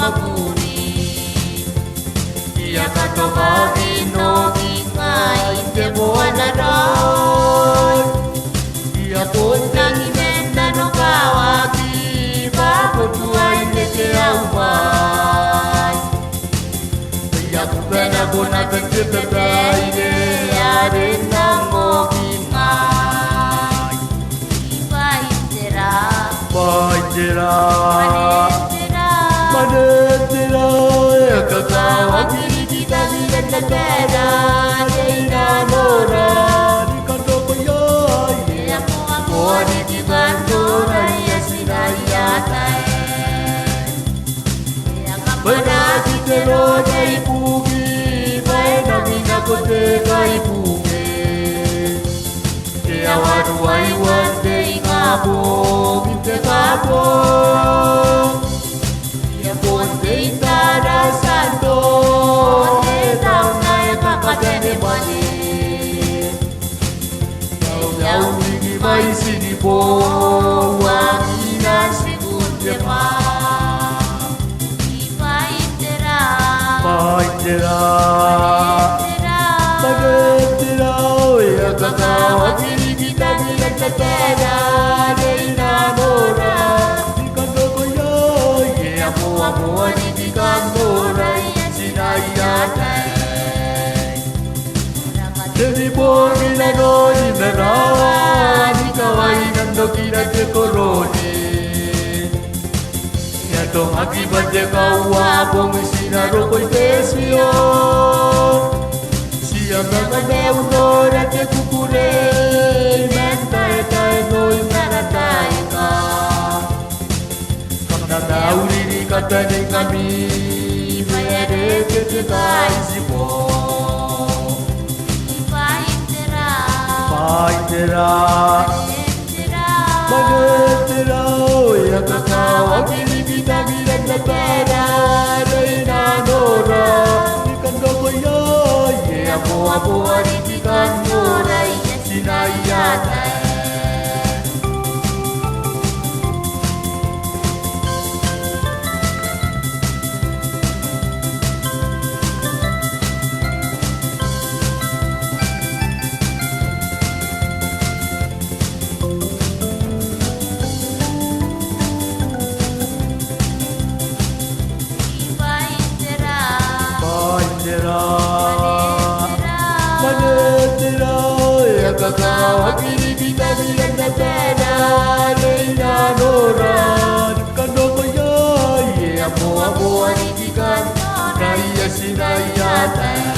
mapuri ia katovagi no ngai te moana rai ia ponang imenda no kawaki bakotuai te auai ia kupena bona te taide arena mo ngai vai terá Manetera e kakawa kirikita direnda tera Reina nora di kanto koyoi E amoa di kibandora ia sinayatai E akapana di tero dei pugi Baena mina kote kai pugi E awadu aiwan dei kapo Minte kapo Santo, e kakatene mani. Yau nigi mai sini po, wangina sigunde pa. Paitera, paitera, ya kakawa kiri kita bilang tetera, reina nora, di kanto koyo, ye amu di kantora sinayatai. Jadi borgi na noi na rawa, di kawai nando kira ke koroni. Ya tong akibat de kawa bong sinaro koi tesio. Siapa kadeu nora ke kukure, mentai tai noi naratai ka. Dauri di kata ni kami Mayade ketika isipo Paitera Manetera Ya kakawa kiri kita bilang tetera Reina nora Ikan dokoyo Ye apo di ikan nora Sinayatai Manetera ya kakawa kiri kita bilang tetera Reina nora Kando koyo ye apo di ikan Raya sinayatai